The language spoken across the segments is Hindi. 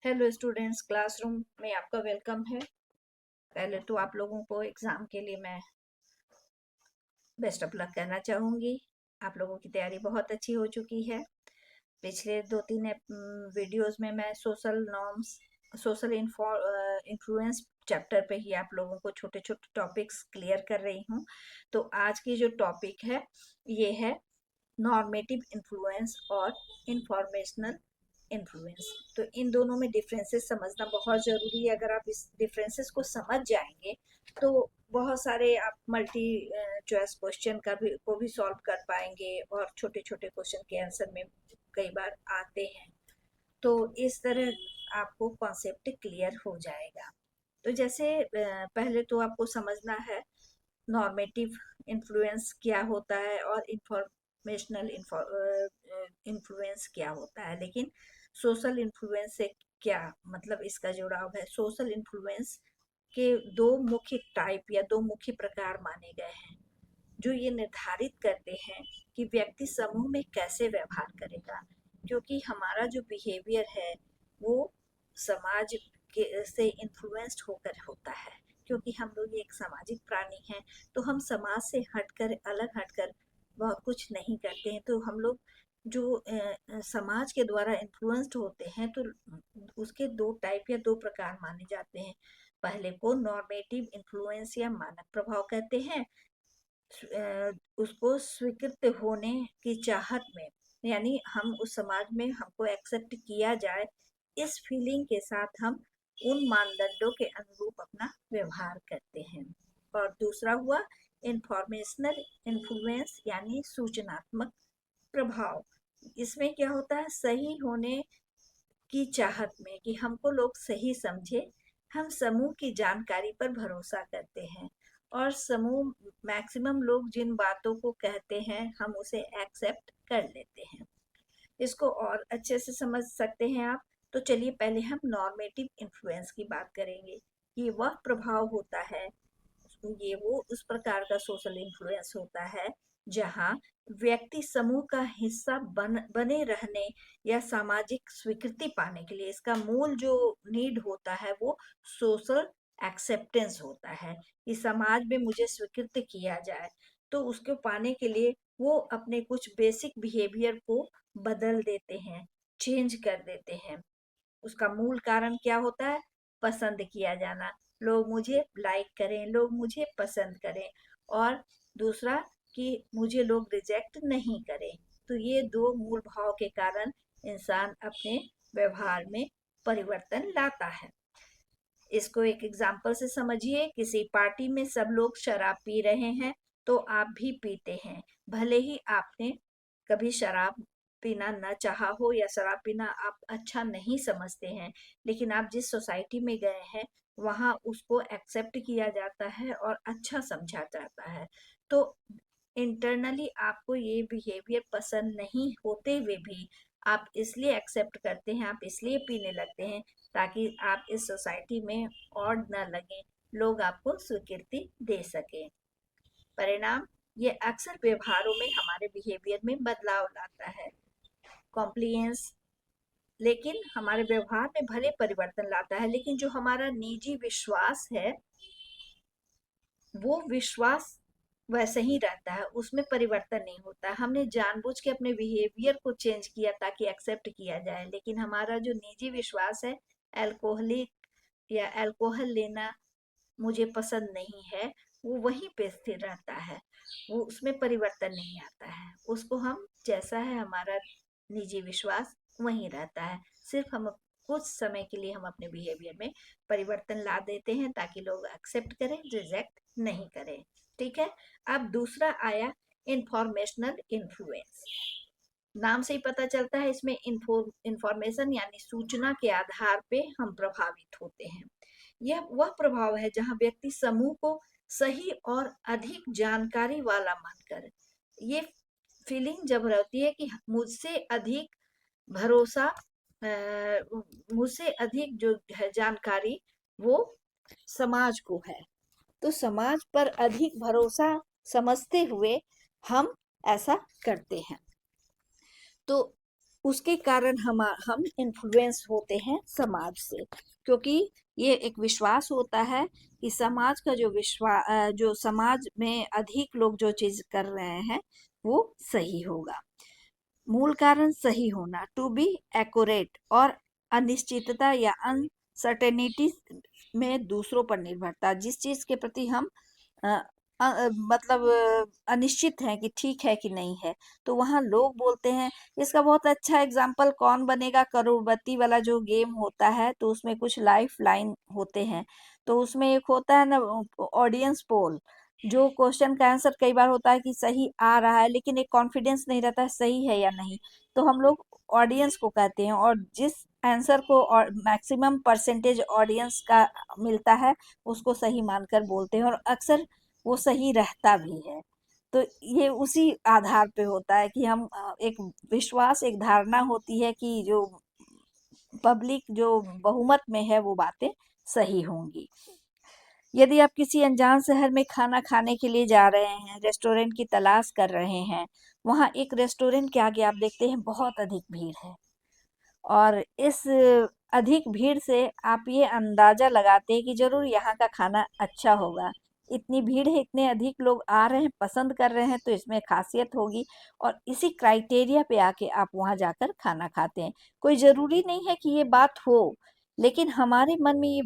हेलो स्टूडेंट्स, क्लासरूम में आपका वेलकम है। पहले तो आप लोगों को एग्ज़ाम के लिए मैं बेस्ट ऑफ लक कहना चाहूँगी। आप लोगों की तैयारी बहुत अच्छी हो चुकी है। पिछले 2-3 वीडियोस में मैं social norms, social influence chapter पे ही आप लोगों को छोटे छोटे टॉपिक्स क्लियर कर रही हूँ। तो आज की जो टॉपिक है ये है नॉर्मेटिव इन्फ्लुएंस और इंफॉर्मेशनल इन्फ्लुएंस। तो इन दोनों में डिफरेंसेस समझना बहुत ज़रूरी है। अगर आप इस डिफरेंसेस को समझ जाएंगे तो बहुत सारे आप मल्टी चॉइस क्वेश्चन को भी सॉल्व कर पाएंगे और छोटे छोटे क्वेश्चन के आंसर में कई बार आते हैं। तो इस तरह आपको कॉन्सेप्ट क्लियर हो जाएगा। तो जैसे पहले तो आपको समझना है नॉर्मेटिव इन्फ्लुएंस क्या होता है और इंफॉर्मेशनल इन्फ्लुएंस क्या होता है। लेकिन सोशल इन्फ्लुएंस से क्या मतलब इसका जुड़ाव है। सोशल इन्फ्लुएंस के दो मुख्य टाइप या दो मुख्य प्रकार माने गए हैं जो ये निर्धारित करते हैं कि व्यक्ति समूह में कैसे व्यवहार करेगा, क्योंकि हमारा जो बिहेवियर है वो समाज के से इन्फ्लुएंस्ड होकर होता है। क्योंकि हम लोग एक सामाजिक प्राणी हैं, तो हम समाज से हटकर, अलग हटकर बहुत कुछ नहीं करते हैं। तो हम लोग जो समाज के द्वारा इन्फ्लुएंस्ड होते हैं, तो उसके दो टाइप या दो प्रकार माने जाते हैं। पहले को नॉर्मेटिव इन्फ्लुएंस या मानक प्रभाव कहते हैं। उसको स्वीकृत होने की चाहत में, यानी हम उस समाज में हमको एक्सेप्ट किया जाए, इस फीलिंग के साथ हम उन मानदंडों के अनुरूप अपना व्यवहार करते हैं। और दूसरा हुआ इंफॉर्मेशनल इन्फ्लुएंस यानी सूचनात्मक प्रभाव। इसमें क्या होता है, सही होने की चाहत में कि हमको लोग सही समझे, हम समूह की जानकारी पर भरोसा करते हैं और समूह मैक्सिमम लोग जिन बातों को कहते हैं हम उसे एक्सेप्ट कर लेते हैं। इसको और अच्छे से समझ सकते हैं आप। तो चलिए पहले हम नॉर्मेटिव इन्फ्लुएंस की बात करेंगे। ये वह प्रभाव होता है, ये वो उस प्रकार का सोशल इन्फ्लुएंस होता है जहाँ व्यक्ति समूह का हिस्सा बने रहने या सामाजिक स्वीकृति पाने के लिए, इसका मूल जो नीड होता है वो सोशल एक्सेप्टेंस होता है कि समाज में मुझे स्वीकृत किया जाए। तो उसको पाने के लिए वो अपने कुछ बेसिक बिहेवियर को बदल देते हैं, चेंज कर देते हैं। उसका मूल कारण क्या होता है, पसंद किया जाना, लोग मुझे लाइक करें, लोग मुझे पसंद करें। और दूसरा कि मुझे लोग रिजेक्ट नहीं करें। तो ये दो मूल भाव के कारण इंसान अपने व्यवहार में परिवर्तन लाता है। इसको एक एग्जाम्पल से समझिए। किसी पार्टी में सब लोग शराब पी रहे हैं तो आप भी पीते हैं, भले ही आपने कभी शराब पीना न चाहा हो या शराब पीना आप अच्छा नहीं समझते हैं। लेकिन आप जिस सोसाइटी में गए हैं वहाँ उसको एक्सेप्ट किया जाता है और अच्छा समझा जाता है। तो इंटरनली आपको ये बिहेवियर पसंद नहीं होते हुए भी आप इसलिए एक्सेप्ट करते हैं, आप इसलिए पीने लगते हैं ताकि आप इस सोसाइटी में ऑड न लगे, लोग आपको स्वीकृति दे सके। परिणाम, ये अक्सर व्यवहारों में हमारे बिहेवियर में बदलाव लाता है। कॉम्प्लियंस लेकिन हमारे व्यवहार में भले परिवर्तन लाता है, लेकिन जो हमारा निजी विश्वास है वो विश्वास वैसे ही रहता है, उसमें परिवर्तन नहीं होता है। हमने जानबूझ के अपने बिहेवियर को चेंज किया ताकि एक्सेप्ट किया जाए, लेकिन हमारा जो निजी विश्वास है, अल्कोहलिक या अल्कोहल लेना मुझे पसंद नहीं है, वो वहीं पे स्थिर रहता है, वो उसमें परिवर्तन नहीं आता है। उसको हम जैसा है हमारा निजी विश्वास वहीं रहता है। सिर्फ हम कुछ समय के लिए हम अपने बिहेवियर में परिवर्तन ला देते हैं ताकि लोग एक्सेप्ट करें, रिजेक्ट नहीं करें। ठीक है। अब दूसरा आया इंफॉर्मेशनल इन्फ्लुएंस। नाम से ही पता चलता है इसमें इंफॉर्मेशन यानी सूचना के आधार पे हम प्रभावित होते हैं। यह वह प्रभाव है जहां व्यक्ति समूह को सही और अधिक जानकारी वाला मानकर, ये फीलिंग जब रहती है कि मुझसे अधिक भरोसा, मुझसे अधिक जो है जानकारी वो समाज को है, तो समाज पर अधिक भरोसा समझते हुए हम ऐसा करते हैं। तो उसके कारण हम इन्फ्लुएंस होते हैं समाज से, क्योंकि ये एक विश्वास होता है कि समाज का जो समाज में अधिक लोग जो चीज कर रहे हैं वो सही होगा। मूल कारण सही होना, टू बी एक्यूरेट, और अनिश्चितता या अनसर्टेनिटी में दूसरों पर निर्भरता, जिस चीज के प्रति हम अ, मतलब अनिश्चित है कि ठीक है कि नहीं है, तो वहां लोग बोलते हैं। इसका बहुत अच्छा एग्जाम्पल कौन बनेगा करोड़पति वाला जो गेम होता है, तो उसमें कुछ लाइफ लाइन होते हैं। तो उसमें एक होता है ना, ऑडियंस पोल, जो क्वेश्चन का आंसर कई बार होता है कि सही आ रहा है, लेकिन एक कॉन्फिडेंस नहीं रहता है सही है या नहीं, तो हम लोग ऑडियंस को कहते हैं, और जिस आंसर को और मैक्सिमम परसेंटेज ऑडियंस का मिलता है उसको सही मानकर बोलते हैं, और अक्सर वो सही रहता भी है। तो ये उसी आधार पे होता है कि हम एक विश्वास, एक धारणा होती है कि जो पब्लिक जो बहुमत में है वो बातें सही होंगी। यदि आप किसी अनजान शहर में खाना खाने के लिए जा रहे हैं, रेस्टोरेंट की तलाश कर रहे हैं, वहां एक रेस्टोरेंट के आगे आप देखते हैं बहुत अधिक भीड़ है, और इस अधिक भीड़ से आप ये अंदाजा लगाते हैं कि जरूर यहाँ का खाना अच्छा होगा। इतनी भीड़ है, इतने अधिक लोग आ रहे हैं, पसंद कर रहे हैं, तो इसमें खासियत होगी, और इसी क्राइटेरिया पे आके आप वहां जाकर खाना खाते हैं। कोई जरूरी नहीं है कि ये बात हो, लेकिन हमारे मन में ये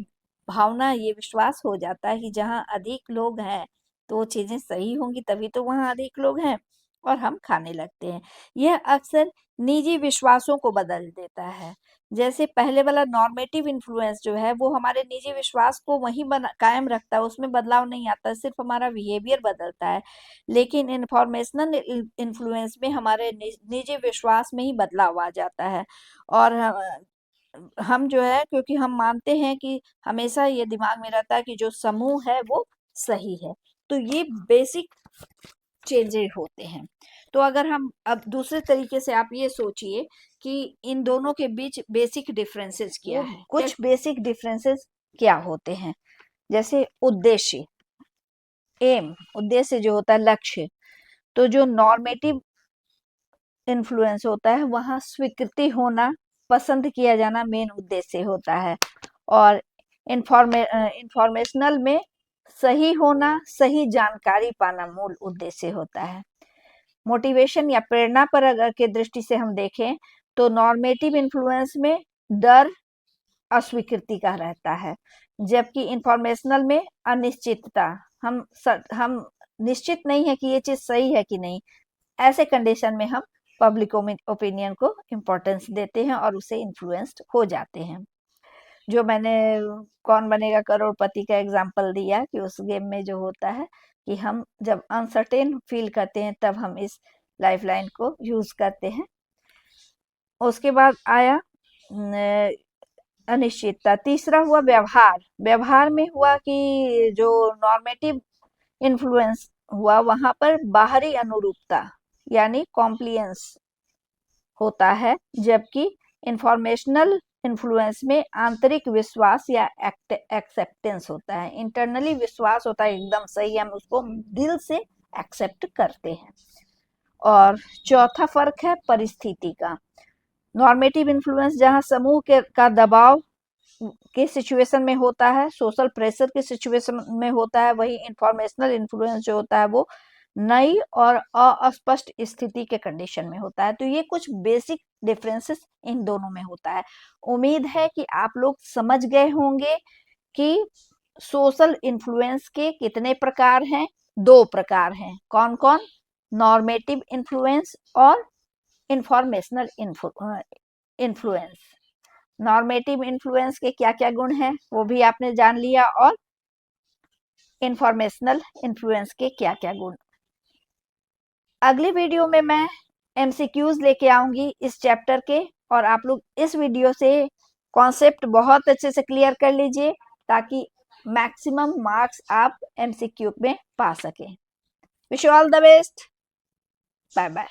भावना, ये विश्वास हो जाता है कि जहाँ अधिक लोग हैं तो वो चीजें सही होंगी, तभी तो वहाँ अधिक लोग हैं, और हम खाने लगते हैं। यह अक्सर निजी विश्वासों को बदल देता है। जैसे पहले वाला नॉर्मेटिव इन्फ्लुएंस जो है वो हमारे निजी विश्वास को वहीं बना कायम रखता है, उसमें बदलाव नहीं आता, सिर्फ हमारा बिहेवियर बदलता है। लेकिन इंफॉर्मेशनल इन्फ्लुएंस में हमारे निजी विश्वास में ही बदलाव आ जाता है, और हम जो है, क्योंकि हम मानते हैं कि हमेशा ये दिमाग में रहता है कि जो समूह है वो सही है, तो ये बेसिक चेंजेस होते हैं। तो अगर हम अब दूसरे तरीके से आप ये सोचिए कि इन दोनों के बीच बेसिक डिफरेंसेस क्या है, कुछ बेसिक डिफरेंसेस क्या होते हैं। जैसे उद्देश्य, एम, उद्देश्य जो होता है लक्ष्य, तो जो नॉर्मेटिव इन्फ्लुएंस होता है वहां स्वीकृति होना, पसंद किया जाना मेन उद्देश्य होता है, और इंफॉर्मेशनल में सही होना, सही जानकारी पाना मूल उद्देश्य होता है। मोटिवेशन या प्रेरणा पर अगर के दृष्टि से हम देखें तो नॉर्मेटिव इन्फ्लुएंस में डर, अस्वीकृति का रहता है, जबकि इंफॉर्मेशनल में अनिश्चितता, हम निश्चित नहीं है कि ये चीज सही है कि नहीं। ऐसे कंडीशन में हम पब्लिक ओपिनियन को इम्पोर्टेंस देते हैं और उसे इन्फ्लुएंस्ड हो जाते हैं। जो मैंने कौन बनेगा करोड़पति का एग्जाम्पल दिया कि उस गेम में जो होता है कि हम जब अनसर्टेन फील करते हैं तब हम इस लाइफलाइन को यूज करते हैं। उसके बाद आया अनिश्चितता। तीसरा हुआ व्यवहार। व्यवहार में हुआ कि जो नॉर्मेटिव इन्फ्लुएंस हुआ वहां पर बाहरी अनुरूपता यानी कॉम्प्लियंस होता है, जबकि इंफॉर्मेशनल इन्फ्लुएंस में आंतरिक विश्वास या एक्सेप्टेंस होता है। इंटरनली विश्वास होता है एकदम सही, हम उसको दिल से एक्सेप्ट करते हैं। और चौथा फर्क है परिस्थिति का। नॉर्मेटिव इन्फ्लुएंस जहां समूह का दबाव के सिचुएशन में होता है, सोशल प्रेशर के सिचुएशन में होता है, वही इंफॉर्मेशनल इन्फ्लुएंस जो होता है वो नई और अस्पष्ट स्थिति के कंडीशन में होता है। तो ये कुछ बेसिक डिफरेंसेस इन दोनों में होता है। उम्मीद है कि आप लोग समझ गए होंगे कि सोशल इन्फ्लुएंस के कितने प्रकार हैं। दो प्रकार हैं, कौन कौन? नॉर्मेटिव इन्फ्लुएंस और इंफॉर्मेशनल इन्फ्लुएंस। नॉर्मेटिव इन्फ्लुएंस के क्या क्या गुण हैं वो भी आपने जान लिया, और इंफॉर्मेशनल इन्फ्लुएंस के क्या क्या गुण। अगली वीडियो में मैं एमसीक्यूज लेके आऊंगी इस चैप्टर के, और आप लोग इस वीडियो से कॉन्सेप्ट बहुत अच्छे से क्लियर कर लीजिए ताकि मैक्सिमम मार्क्स आप एमसीक्यू में पा सकें। Wish you all the best. Bye bye.